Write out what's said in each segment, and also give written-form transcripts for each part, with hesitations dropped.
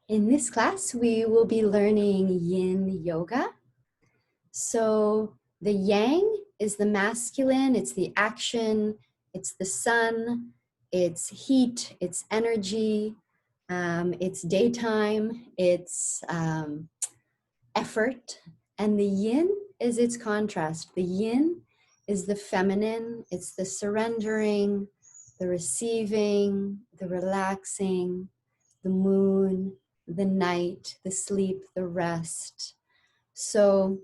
In this class, we will be learning yin yoga. So the yang is the masculine, it's the action, it's the sun, it's heat, it's energy, it's daytime, it's effort. And the yin is its contrast. The yin is the feminine, it's the surrendering, the receiving, the relaxing, the moon, the night, the sleep, the rest. So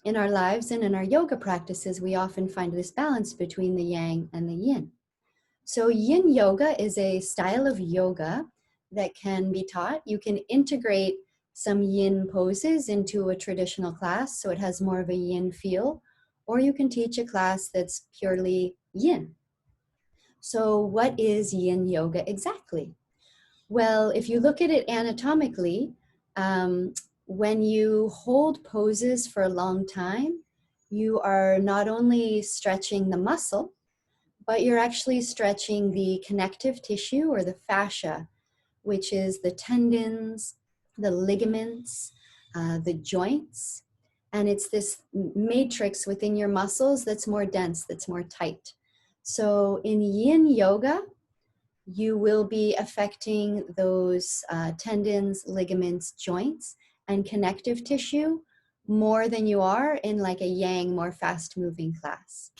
in our lives and in our yoga practices, we often find this balance between the yang and the yin. So yin yoga is a style of yoga that can be taught. You can integrate some yin poses into a traditional class, so it has more of a yin feel, or you can teach a class that's purely yin. So what is yin yoga exactly? Well, if you look at it anatomically, when you hold poses for a long time, you are not only stretching the muscle, but you're actually stretching the connective tissue or the fascia, which is the tendons, the ligaments, the joints. And it's this matrix within your muscles that's more dense, that's more tight. So in yin yoga, you will be affecting those tendons, ligaments, joints, and connective tissue more than you are in like a yang, more fast-moving class.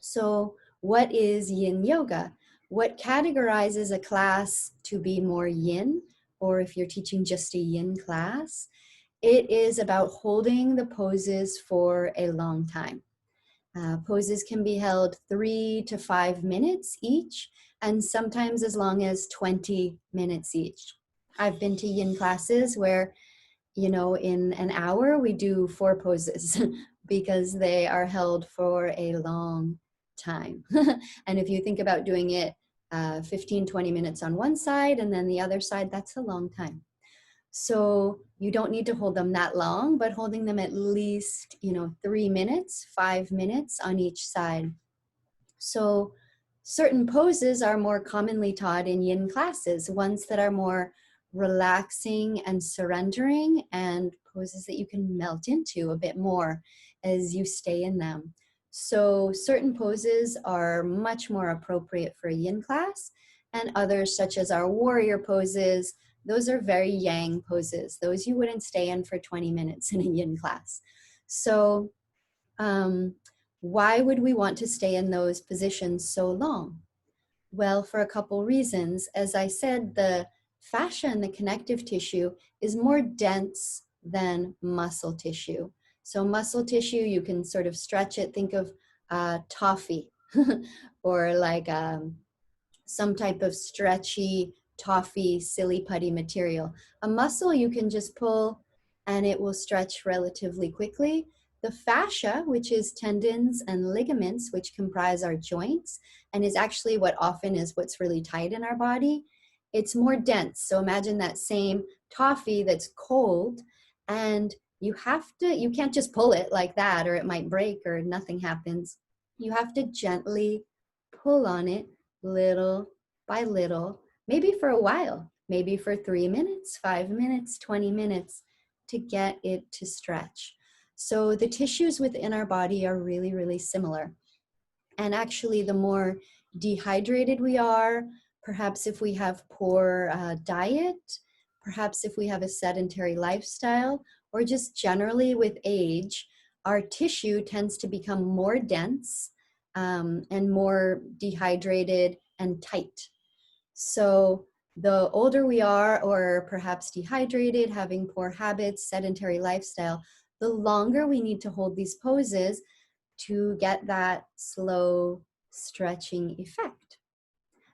So what is yin yoga? What categorizes a class to be more yin, or if you're teaching just a yin class, it is about holding the poses for a long time. Poses can be held 3 to 5 minutes each, and sometimes as long as 20 minutes each. I've been to yin classes where, you know, in an hour we do 4 poses because they are held for a long time. And if you think about doing it 15-20 minutes on one side and then the other side, that's a long time. So you don't need to hold them that long, but holding them at least, 3 minutes, 5 minutes on each side. So certain poses are more commonly taught in yin classes, ones that are more relaxing and surrendering, and poses that you can melt into a bit more as you stay in them. So certain poses are much more appropriate for a yin class, and others, such as our warrior poses, those are very yang poses. Those you wouldn't stay in for 20 minutes in a yin class. So why would we want to stay in those positions so long? Well, for a couple reasons. As I said, the fascia and the connective tissue is more dense than muscle tissue. So muscle tissue, you can sort of stretch it. Think of toffee or like some type of stretchy toffee, silly putty material. A muscle you can just pull and it will stretch relatively quickly. The fascia, which is tendons and ligaments, which comprise our joints, and is actually what often is what's really tight in our body, it's more dense. So imagine that same toffee that's cold, and you can't just pull it like that or it might break or nothing happens. You have to gently pull on it little by little, maybe for a while, maybe for 3 minutes, 5 minutes, 20 minutes to get it to stretch. So the tissues within our body are really, really similar. And actually, the more dehydrated we are, perhaps if we have poor diet, perhaps if we have a sedentary lifestyle, or just generally with age, our tissue tends to become more dense and more dehydrated and tight. So the older we are, or perhaps dehydrated, having poor habits, sedentary lifestyle, the longer we need to hold these poses to get that slow stretching effect.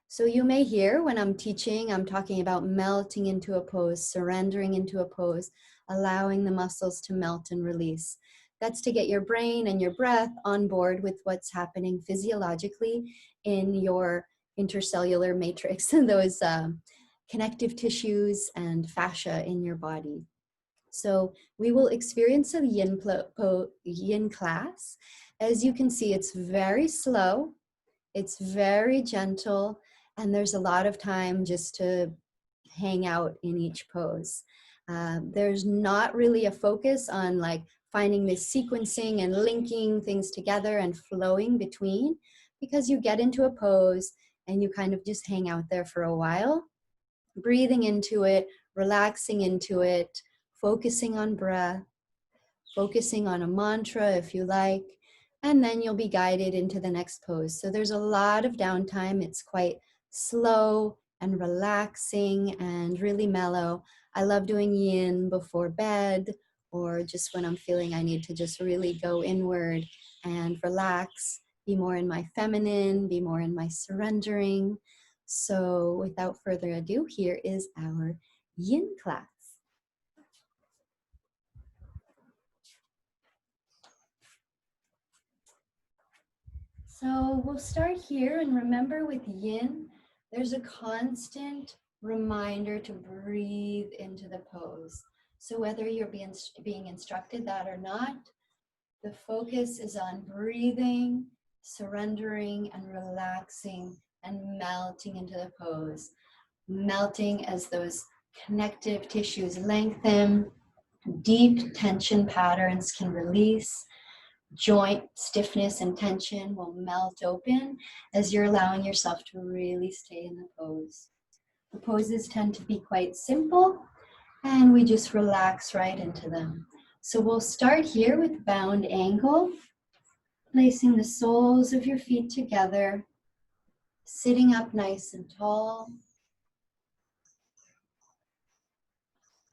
So you may hear when I'm teaching, I'm talking about melting into a pose, surrendering into a pose, allowing the muscles to melt and release. That's to get your brain and your breath on board with what's happening physiologically in your intercellular matrix and those connective tissues and fascia in your body. So we will experience a yin class. As you can see, it's very slow, it's very gentle, and there's a lot of time just to hang out in each pose. There's not really a focus on like finding this sequencing and linking things together and flowing between, because you get into a pose and you kind of just hang out there for a while, breathing into it, relaxing into it, focusing on breath, focusing on a mantra if you like, and then you'll be guided into the next pose. So there's a lot of downtime. It's quite slow and relaxing and really mellow. I love doing yin before bed, or just when I'm feeling I need to just really go inward and relax, be more in my feminine, be more in my surrendering. So without further ado, here is our yin class. So we'll start here, and remember with yin, there's a constant reminder to breathe into the pose. So whether you're being instructed that or not, the focus is on breathing, surrendering, and relaxing and melting into the pose. Melting as those connective tissues lengthen, deep tension patterns can release, joint stiffness and tension will melt open as you're allowing yourself to really stay in the pose. The poses tend to be quite simple, and we just relax right into them. So we'll start here with bound angle, placing the soles of your feet together, sitting up nice and tall,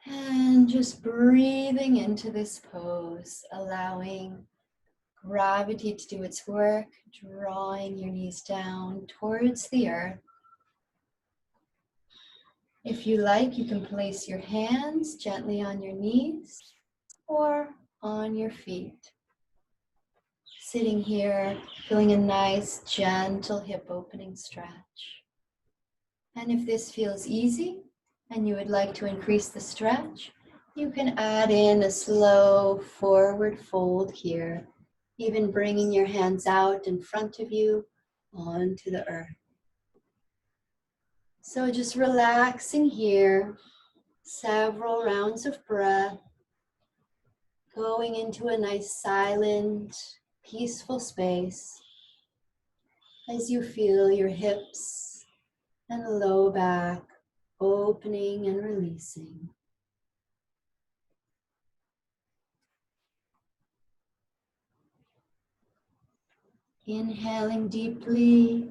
and just breathing into this pose, allowing gravity to do its work, drawing your knees down towards the earth. If you like, you can place your hands gently on your knees or on your feet. Sitting here, feeling a nice, gentle hip opening stretch. And if this feels easy and you would like to increase the stretch, you can add in a slow forward fold here, even bringing your hands out in front of you onto the earth. So just relaxing here, several rounds of breath, going into a nice silent, peaceful space as you feel your hips and low back opening and releasing. Inhaling deeply.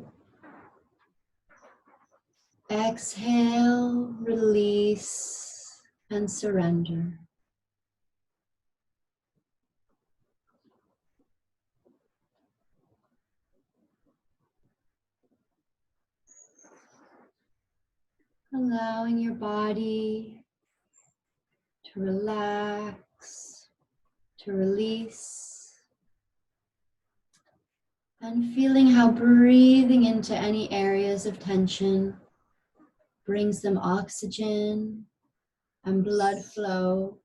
Exhale, release, and surrender. Allowing your body to relax, to release, and feeling how breathing into any areas of tension brings them oxygen and blood flow.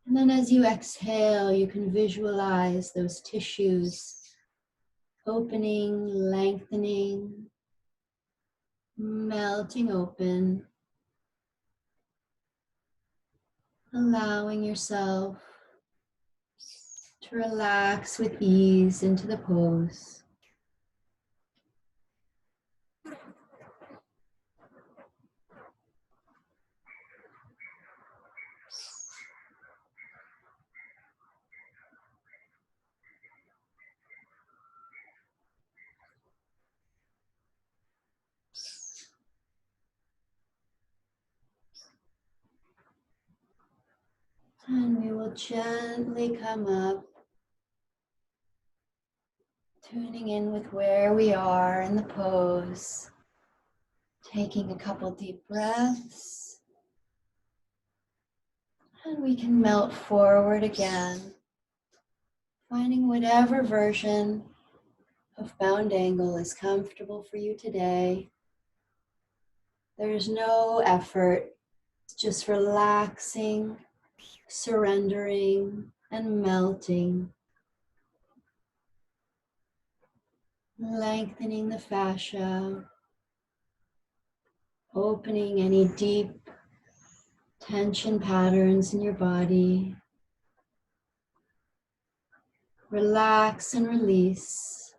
And then as you exhale, you can visualize those tissues opening, lengthening, melting open, allowing yourself to relax with ease into the pose. And we will gently come up, tuning in with where we are in the pose, taking a couple deep breaths, and we can melt forward again, finding whatever version of bound angle is comfortable for you today. There's no effort, it's just relaxing, surrendering, and melting. Lengthening the fascia, Opening any deep tension patterns in your body. Relax and release.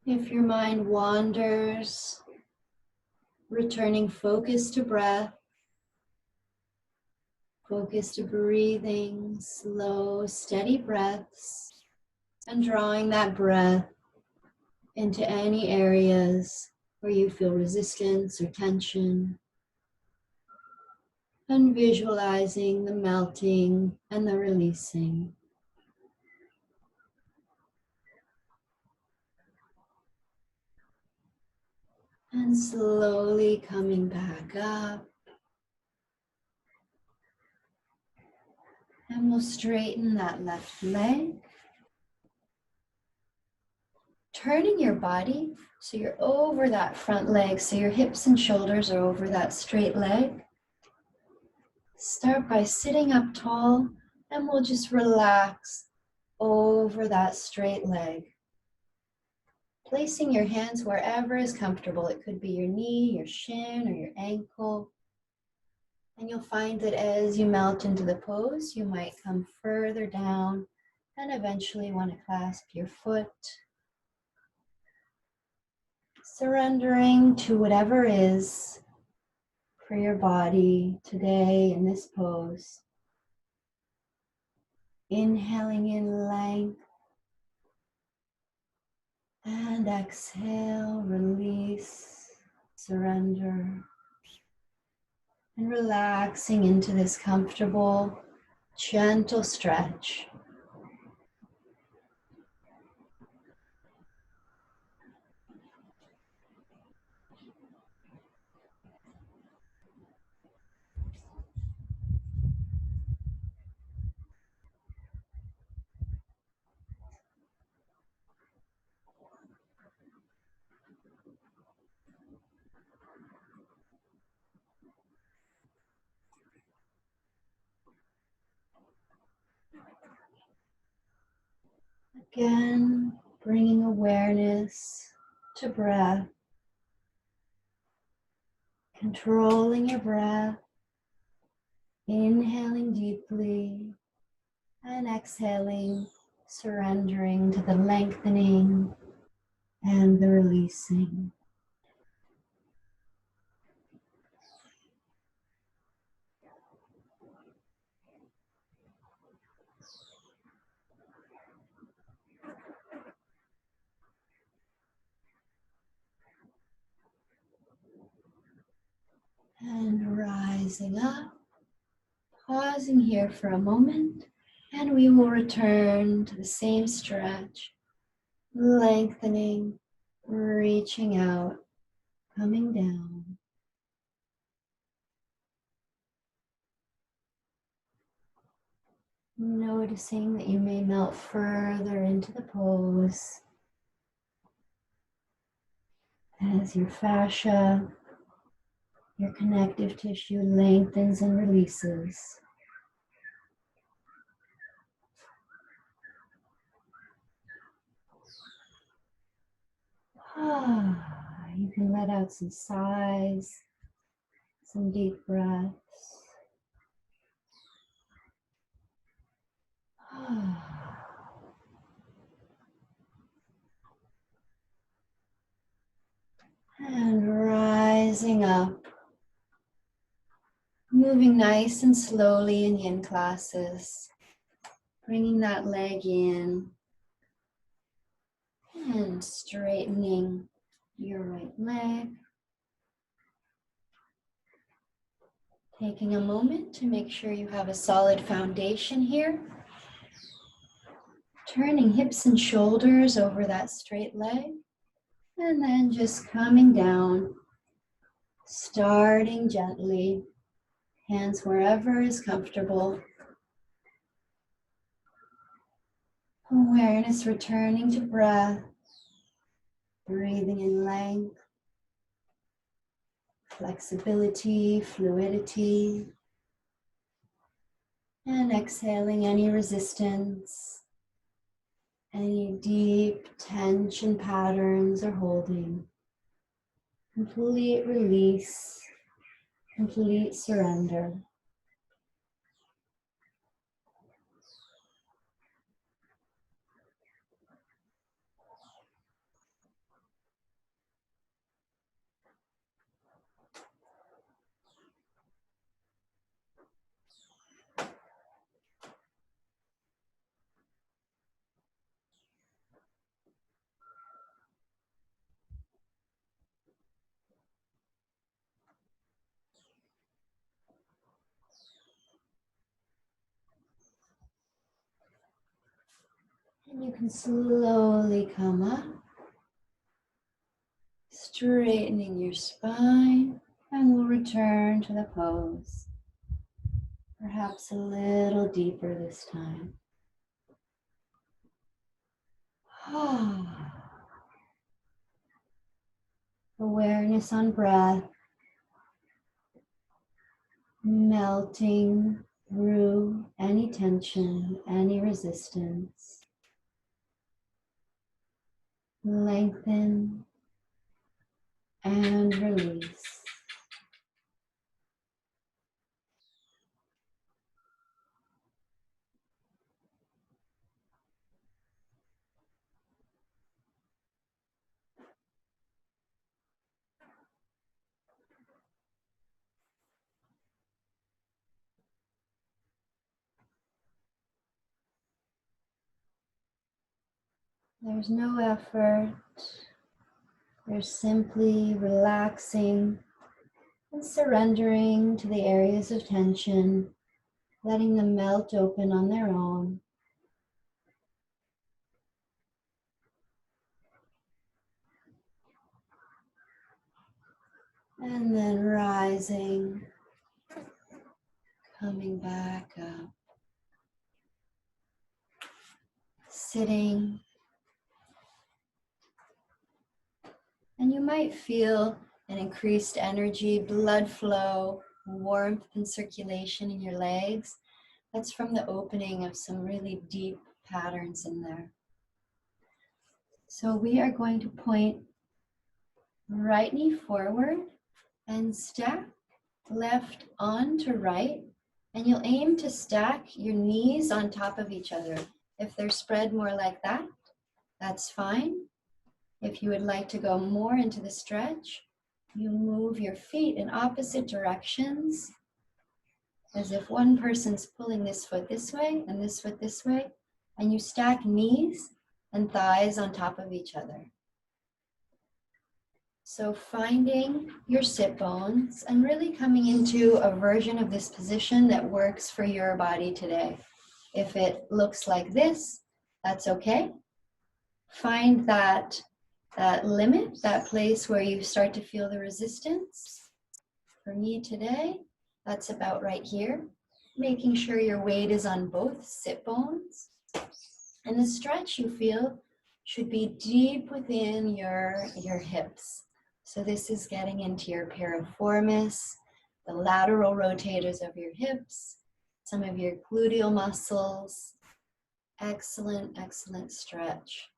If your mind wanders, returning focus to breath, focus to breathing, slow, steady breaths, and drawing that breath into any areas where you feel resistance or tension, and visualizing the melting and the releasing. And slowly coming back up. And we'll straighten that left leg. Turning your body so you're over that front leg, so your hips and shoulders are over that straight leg. Start by sitting up tall, and we'll just relax over that straight leg. Placing your hands wherever is comfortable. It could be your knee, your shin, or your ankle. And you'll find that as you melt into the pose, you might come further down and eventually want to clasp your foot. Surrendering to whatever is for your body today in this pose. Inhaling in length and exhale, release, surrender, and relaxing into this comfortable, gentle stretch. Again, bringing awareness to breath, controlling your breath, inhaling deeply and exhaling, surrendering to the lengthening and the releasing. And rising up, pausing here for a moment, and we will return to the same stretch, lengthening, reaching out, coming down. Noticing that you may melt further into the pose as your fascia, your connective tissue lengthens and releases. You can let out some sighs, some deep breaths. And rising up, moving nice and slowly in yin classes, bringing that leg in and straightening your right leg. Taking a moment to make sure you have a solid foundation here. Turning hips and shoulders over that straight leg. And then just coming down, starting gently, hands wherever is comfortable. Awareness returning to breath, breathing in length, flexibility, fluidity, and exhaling any resistance. Any deep tension patterns or holding. Complete release, complete surrender. And you can slowly come up, straightening your spine, and we'll return to the pose. Perhaps a little deeper this time. Awareness on breath, melting through any tension, any resistance. Lengthen and release. There's no effort. There's simply relaxing and surrendering to the areas of tension, letting them melt open on their own. And then rising, coming back up, sitting. And you might feel an increased energy, blood flow, warmth and circulation in your legs. That's from the opening of some really deep patterns in there. So we are going to point right knee forward and stack left on to right. And you'll aim to stack your knees on top of each other. If they're spread more like that, that's fine. If you would like to go more into the stretch, you move your feet in opposite directions, as if one person's pulling this foot this way and this foot this way, and you stack knees and thighs on top of each other. So finding your sit bones and really coming into a version of this position that works for your body today. If it looks like this, that's okay. Find that limit, that place where you start to feel the resistance. For me today, that's about right here. Making sure your weight is on both sit bones. And the stretch you feel should be deep within your hips. So this is getting into your piriformis, the lateral rotators of your hips, some of your gluteal muscles. Excellent, excellent stretch.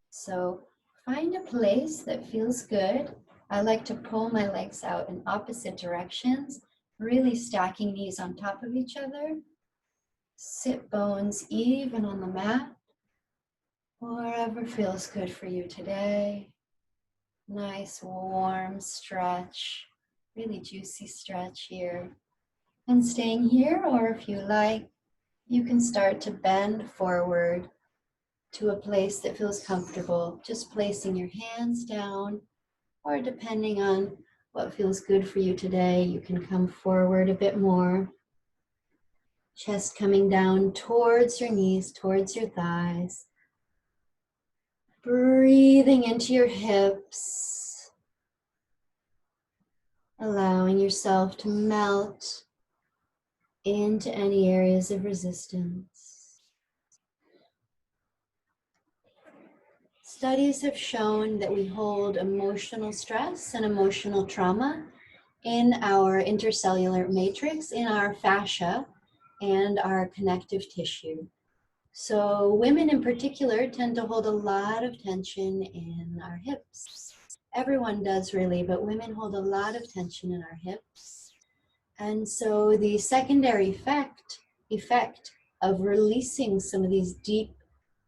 So find a place that feels good. I like to pull my legs out in opposite directions, really stacking knees on top of each other. Sit bones even on the mat, wherever feels good for you today. Nice warm stretch, really juicy stretch here. And staying here, or if you like, you can start to bend forward to a place that feels comfortable, just placing your hands down, or depending on what feels good for you today, you can come forward a bit more. Chest coming down towards your knees, towards your thighs. Breathing into your hips. Allowing yourself to melt into any areas of resistance. Studies have shown that we hold emotional stress and emotional trauma in our intercellular matrix, in our fascia and our connective tissue. So women in particular tend to hold a lot of tension in our hips. Everyone does really, but women hold a lot of tension in our hips. And so the secondary effect of releasing some of these deep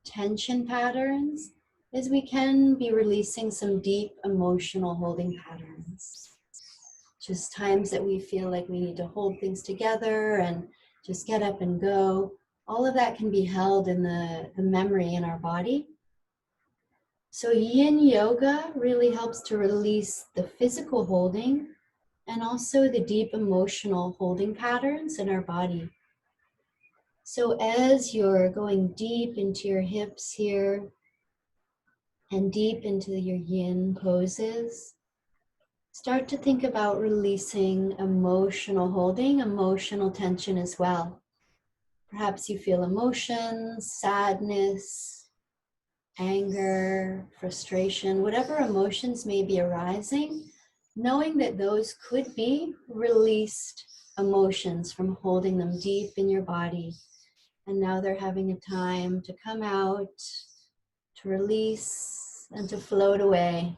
tension patterns is we can be releasing some deep emotional holding patterns. Just times that we feel like we need to hold things together and just get up and go. All of that can be held in the memory in our body. So yin yoga really helps to release the physical holding and also the deep emotional holding patterns in our body. So as you're going deep into your hips here and deep into your yin poses, start to think about releasing emotional holding, emotional tension as well. Perhaps you feel emotions, sadness, anger, frustration, whatever emotions may be arising, knowing that those could be released emotions from holding them deep in your body. And now they're having a time to come out, to release, and to float away.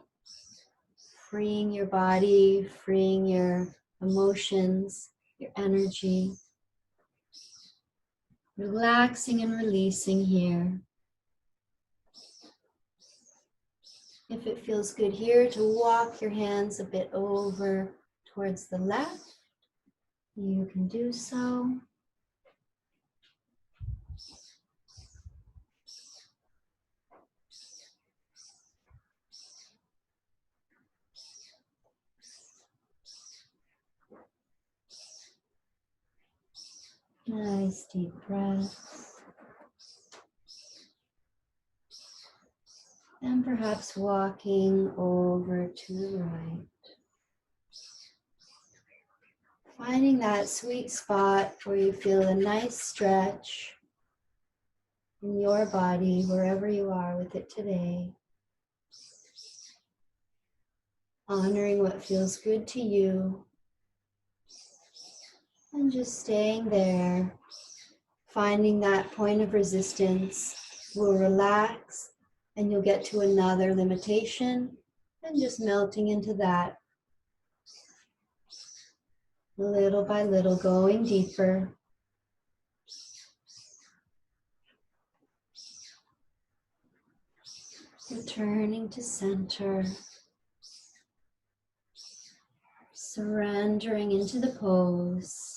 Freeing your body, freeing your emotions, your energy. Relaxing and releasing here. If it feels good here to walk your hands a bit over towards the left, you can do so. Nice deep breath. And perhaps walking over to the right. Finding that sweet spot where you feel a nice stretch in your body, wherever you are with it today. Honoring what feels good to you. And just staying there. Finding that point of resistance will relax and you'll get to another limitation and just melting into that. Little by little, going deeper. Returning to center. Surrendering into the pose.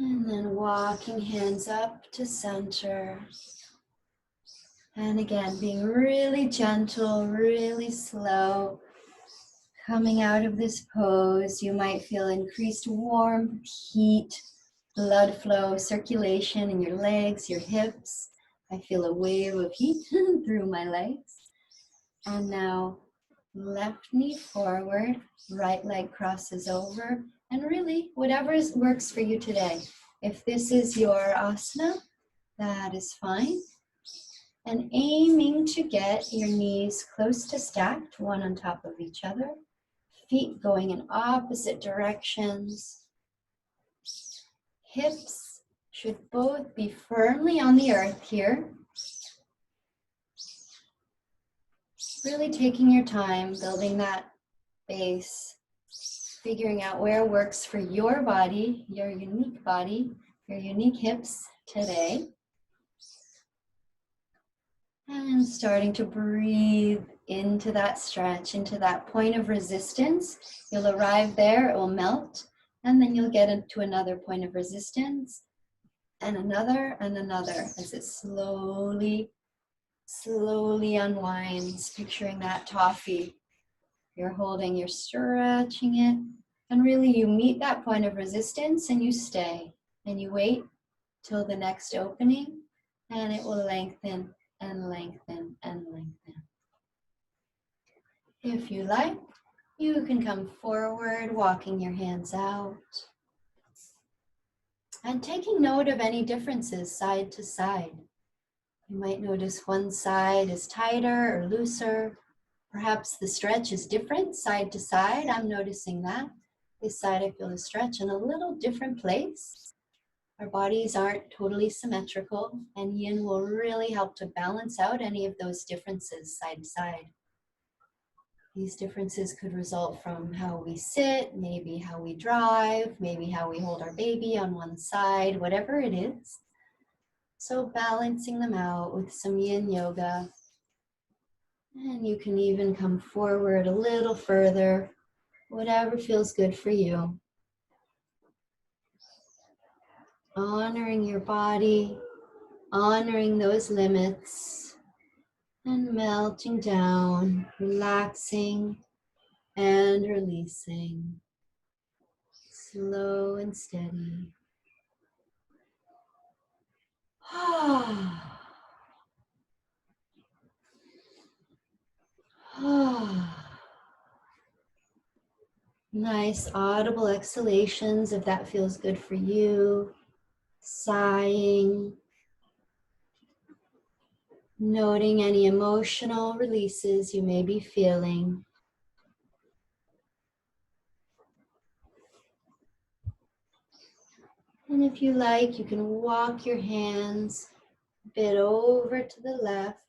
And then walking hands up to center. And again, being really gentle, really slow. Coming out of this pose, you might feel increased warmth, heat, blood flow, circulation in your legs, your hips. I feel a wave of heat through my legs. And now left knee forward, right leg crosses over. And really, whatever works for you today. If this is your asana, that is fine. And aiming to get your knees close to stacked, one on top of each other. Feet going in opposite directions. Hips should both be firmly on the earth here. Really taking your time, building that base, figuring out where works for your body, your unique hips today. And starting to breathe into that stretch, into that point of resistance. You'll arrive there, it will melt, and then you'll get into another point of resistance, and another, as it slowly unwinds, picturing that toffee. You're holding, you're stretching it, and really you meet that point of resistance and you stay, and you wait till the next opening, and it will lengthen and lengthen and lengthen. If you like, you can come forward, walking your hands out. And taking note of any differences side to side. You might notice one side is tighter or looser. Perhaps the stretch is different side to side. I'm noticing that. This side I feel the stretch in a little different place. Our bodies aren't totally symmetrical, and yin will really help to balance out any of those differences side to side. These differences could result from how we sit, maybe how we drive, maybe how we hold our baby on one side, whatever it is. So balancing them out with some yin yoga. And you can even come forward a little further, whatever feels good for you. Honoring your body, honoring those limits, and melting down, relaxing and releasing. Slow and steady. Nice audible exhalations if that feels good for you. Sighing. Noting any emotional releases you may be feeling. And if you like, you can walk your hands a bit over to the left,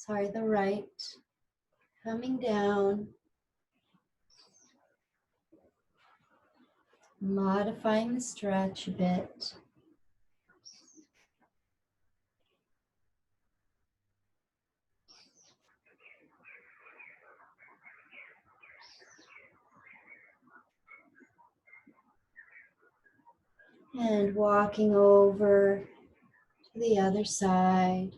the right, coming down, modifying the stretch a bit. And walking over to the other side,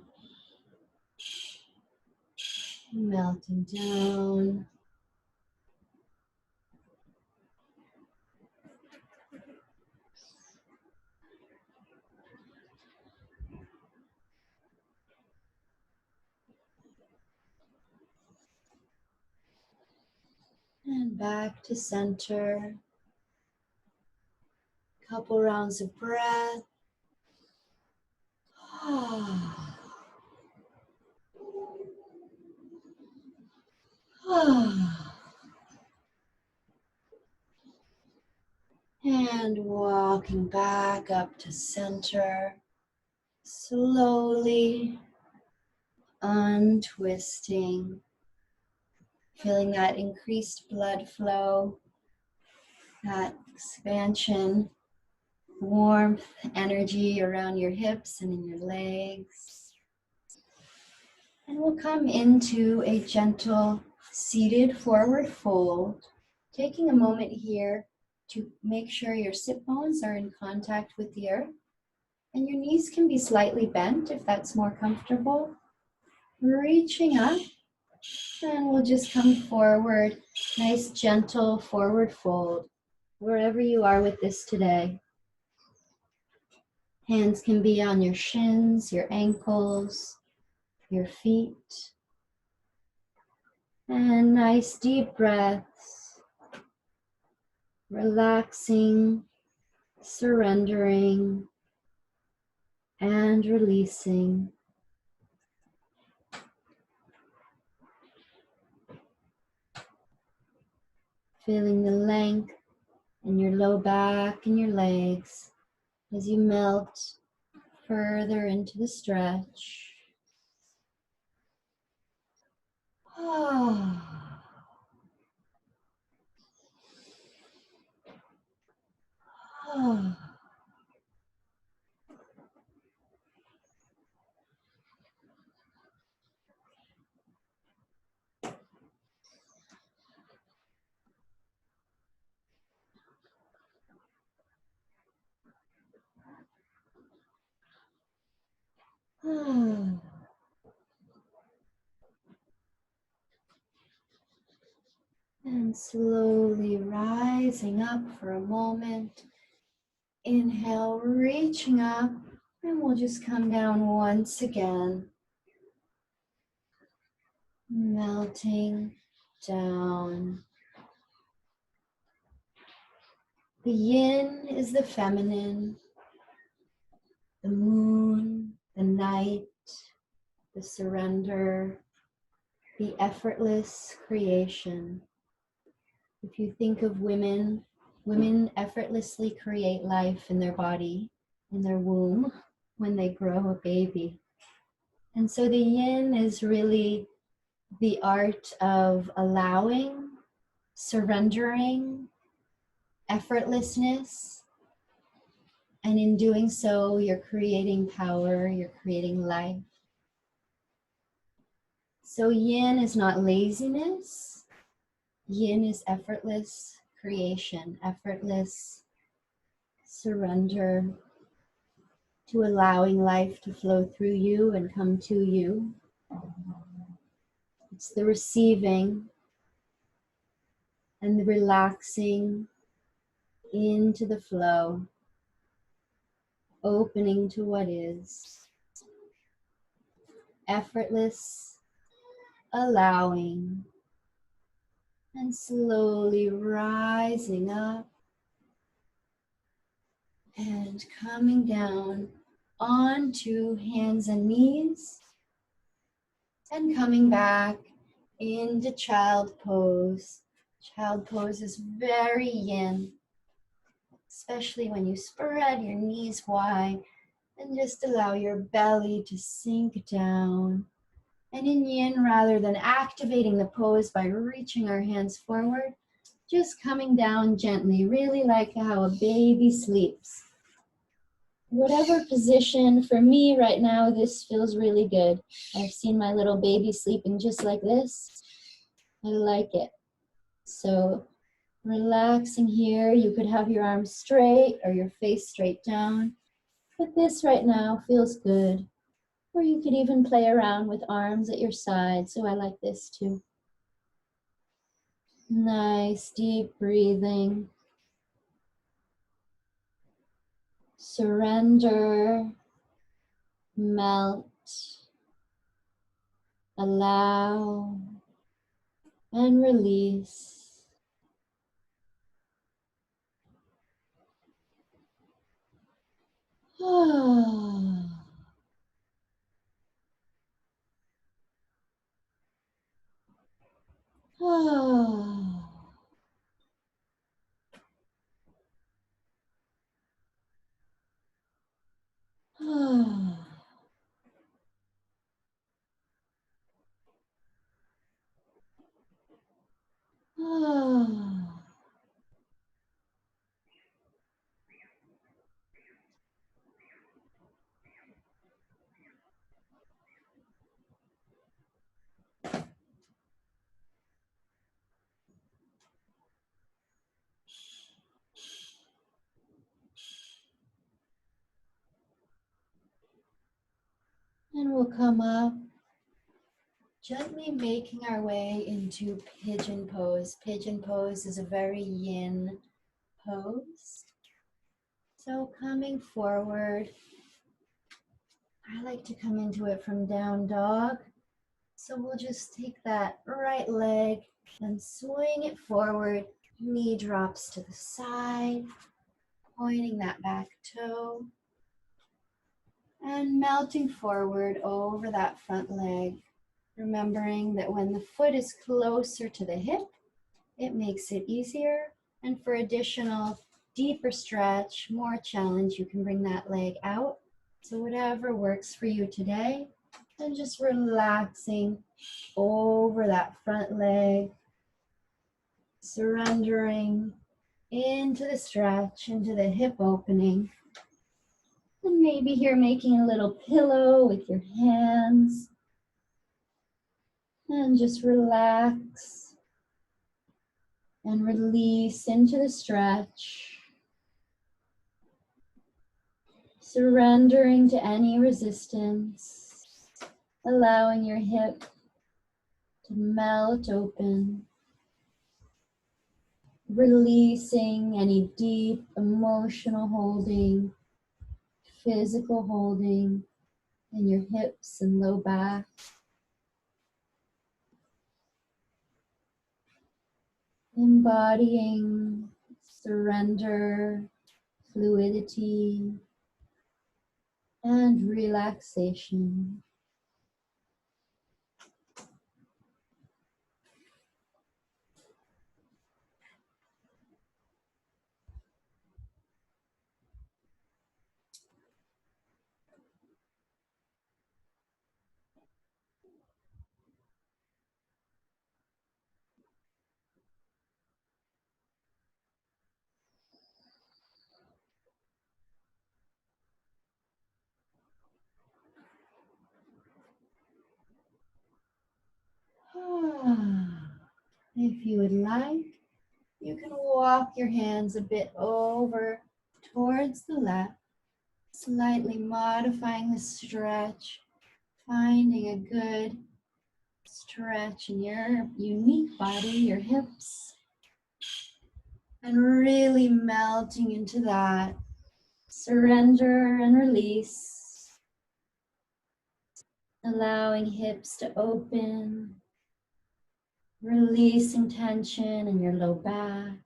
melting down. And back to center. Couple rounds of breath. And walking back up to center. Slowly untwisting. Feeling that increased blood flow, that expansion, warmth, energy around your hips and in your legs. And we'll come into a gentle seated forward fold, taking a moment here to make sure your sit bones are in contact with the earth, and your knees can be slightly bent if that's more comfortable. Reaching up, and we'll just come forward, nice gentle forward fold, wherever you are with this today. Hands can be on your shins, your ankles, your feet. And nice deep breaths, relaxing, surrendering, and releasing. Feeling the length in your low back and your legs as you melt further into the stretch. And slowly rising up for a moment. Inhale, reaching up, and we'll just come down once again. Melting down. The yin is the feminine, the moon, the night, the surrender, the effortless creation. If you think of women, women effortlessly create life in their body, in their womb, when they grow a baby. And so the yin is really the art of allowing, surrendering, effortlessness. And in doing so, you're creating power, you're creating life. So yin is not laziness. Yin is effortless creation, effortless surrender to allowing life to flow through you and come to you. It's the receiving and the relaxing into the flow, opening to what is, effortless, allowing, and slowly rising up and coming down onto hands and knees and coming back into child pose. Child pose is very yin, especially when you spread your knees wide and just allow your belly to sink down. And in yin, rather than activating the pose by reaching our hands forward, just coming down gently, really like how a baby sleeps. Whatever position, for me right now, this feels really good. I've seen my little baby sleeping just like this. I like it. So relaxing here, you could have your arms straight or your face straight down, but this right now feels good. Or you could even play around with arms at your side, so I like this too. Nice deep breathing. Surrender, melt, allow, and release. Ah. Ah. Ah. Ah. And we'll come up, gently making our way into pigeon pose. Pigeon pose is a very yin pose. So coming forward, I like to come into it from down dog. So we'll just take that right leg and swing it forward. Knee drops to the side, pointing that back toe. And melting forward over that front leg. Remembering that when the foot is closer to the hip, it makes it easier. And for additional deeper stretch, more challenge, you can bring that leg out. So whatever works for you today. And just relaxing over that front leg. Surrendering into the stretch, into the hip opening. And maybe here making a little pillow with your hands. And just relax and release into the stretch. Surrendering to any resistance. Allowing your hip to melt open. Releasing any deep emotional holding, physical holding in your hips and low back. Embodying surrender, fluidity, and relaxation. If you would like, you can walk your hands a bit over towards the left, slightly modifying the stretch, finding a good stretch in your unique body, your hips, and really melting into that. Surrender and release, allowing hips to open, releasing tension in your low back.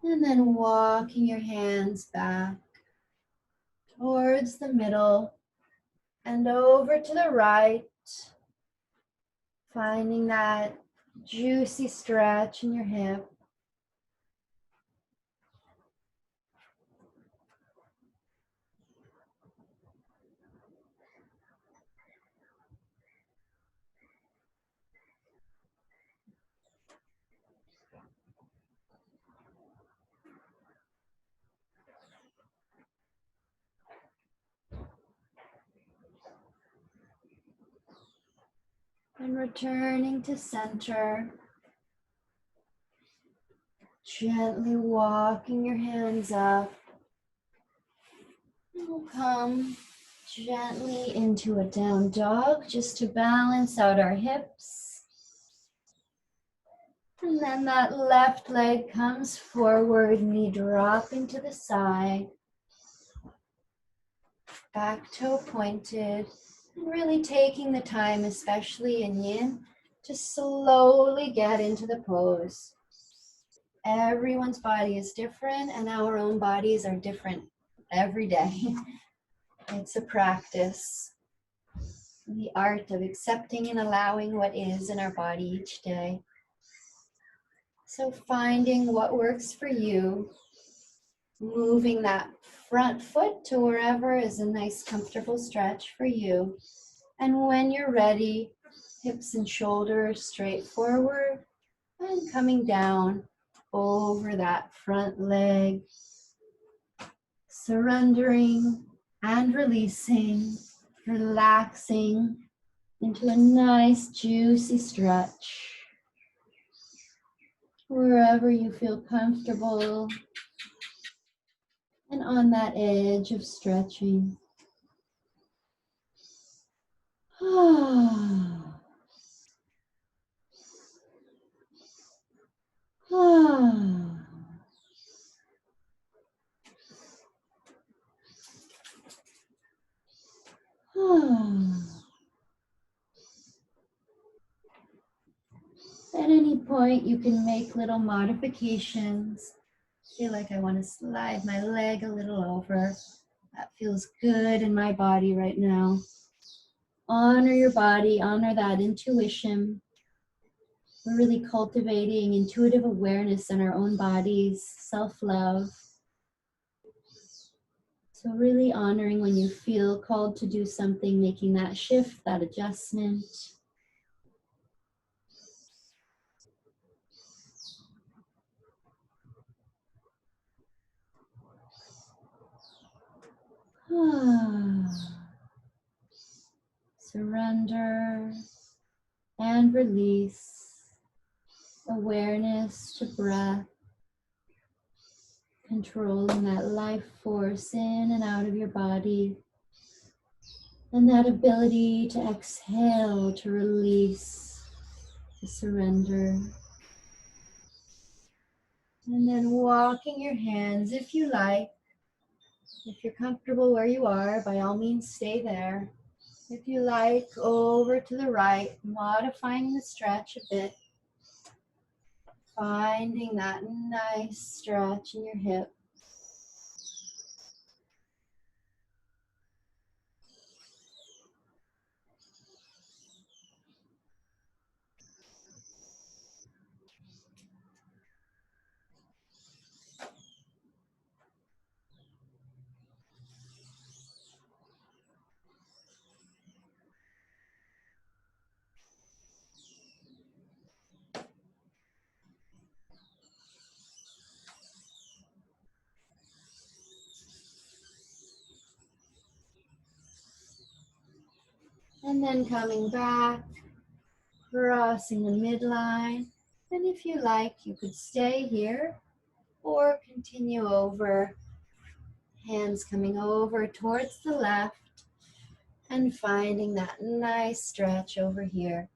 And then walking your hands back towards the middle and over to the right, finding that juicy stretch in your hip. And returning to center, gently walking your hands up. And we'll come gently into a down dog just to balance out our hips. And then that left leg comes forward, knee dropping to the side. Back toe pointed. And really taking the time, especially in yin, to slowly get into the pose. Everyone's body is different and our own bodies are different every day. It's a practice. The art of accepting and allowing what is in our body each day. So finding what works for you, moving that front foot to wherever is a nice comfortable stretch for you. And when you're ready, hips and shoulders straight forward and coming down over that front leg, surrendering and releasing, relaxing into a nice juicy stretch. Wherever you feel comfortable and on that edge of stretching. At any point, you can make little modifications. Feel like I want to slide my leg a little over. That feels good in my body right now. Honor your body, honor that intuition. We're really cultivating intuitive awareness in our own bodies, self-love. So really honoring when you feel called to do something, making that shift, that adjustment. Surrender and release. Awareness to breath. Controlling that life force in and out of your body. And that ability to exhale, to release, to surrender. And then walking your hands, if you like. If you're comfortable where you are, by all means stay there. If you like, over to the right, modifying the stretch a bit. Finding that nice stretch in your hip. And then coming back, crossing the midline. And if you like, you could stay here or continue over, hands coming over towards the left and finding that nice stretch over here.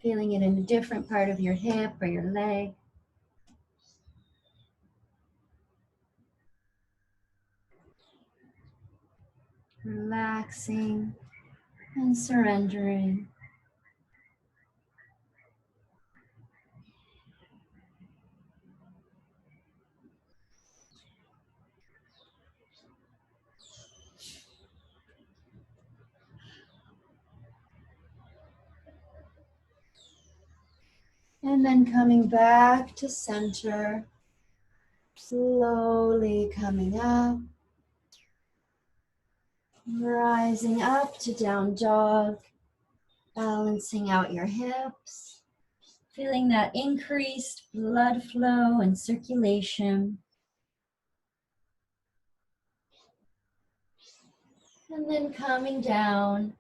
Feeling it in a different part of your hip or your leg. Relaxing and surrendering. And then coming back to center, slowly coming up, rising up to down dog, balancing out your hips, feeling that increased blood flow and circulation. And then coming down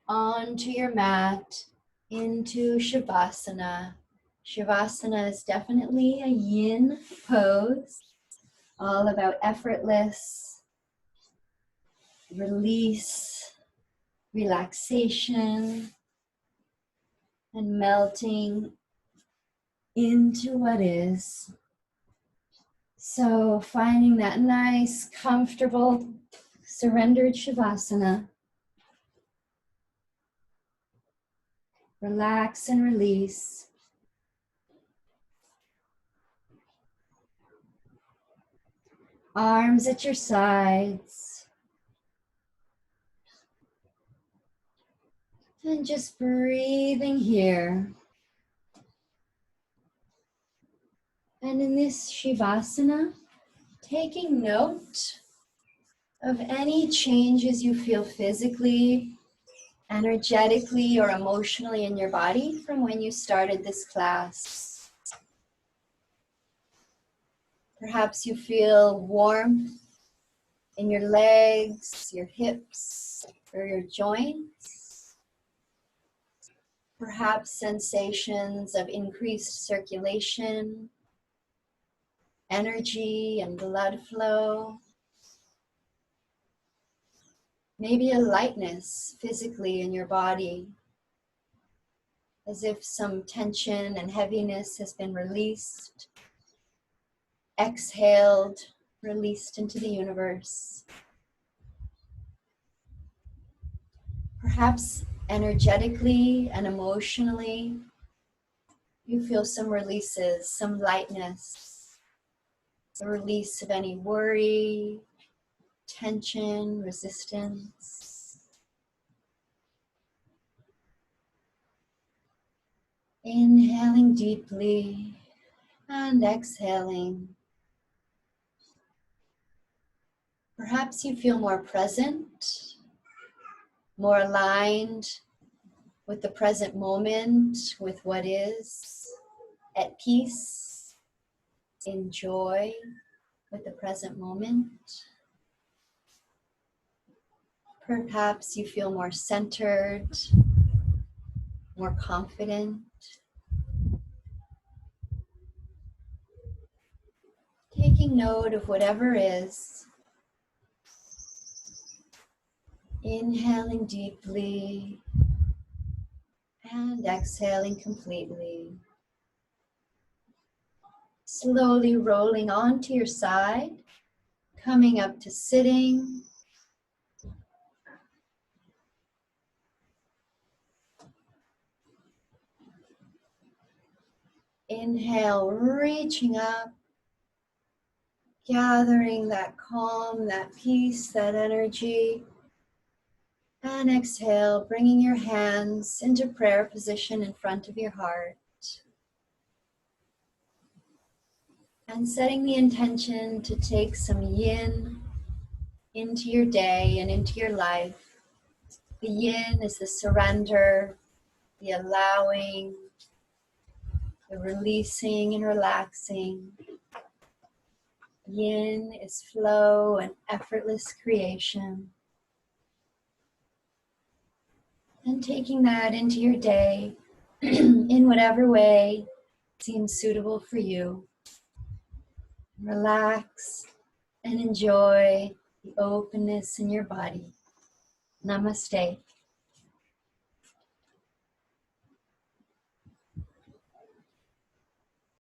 onto your mat into Shavasana. Shavasana is definitely a yin pose, all about effortless release, relaxation, and melting into what is. So finding that nice, comfortable, surrendered Shavasana. Relax and release. Arms at your sides. And just breathing here. And in this Shavasana, taking note of any changes you feel physically, energetically, or emotionally in your body from when you started this class. Perhaps you feel warmth in your legs, your hips, or your joints. Perhaps sensations of increased circulation, energy, and blood flow. Maybe a lightness physically in your body, as if some tension and heaviness has been released, exhaled, released into the universe. Perhaps energetically and emotionally, you feel some releases, some lightness, the release of any worry, tension, resistance. Inhaling deeply and exhaling. Perhaps you feel more present, more aligned with the present moment, with what is, at peace, in joy with the present moment. Perhaps you feel more centered, more confident. Taking note of whatever is. Inhaling deeply and exhaling completely. Slowly rolling onto your side, coming up to sitting. Inhale, reaching up, gathering that calm, that peace, that energy. And exhale, bringing your hands into prayer position in front of your heart. And setting the intention to take some yin into your day and into your life. The yin is the surrender, the allowing, the releasing and relaxing. Yin is flow and effortless creation. And taking that into your day in whatever way seems suitable for you. Relax and enjoy the openness in your body. Namaste.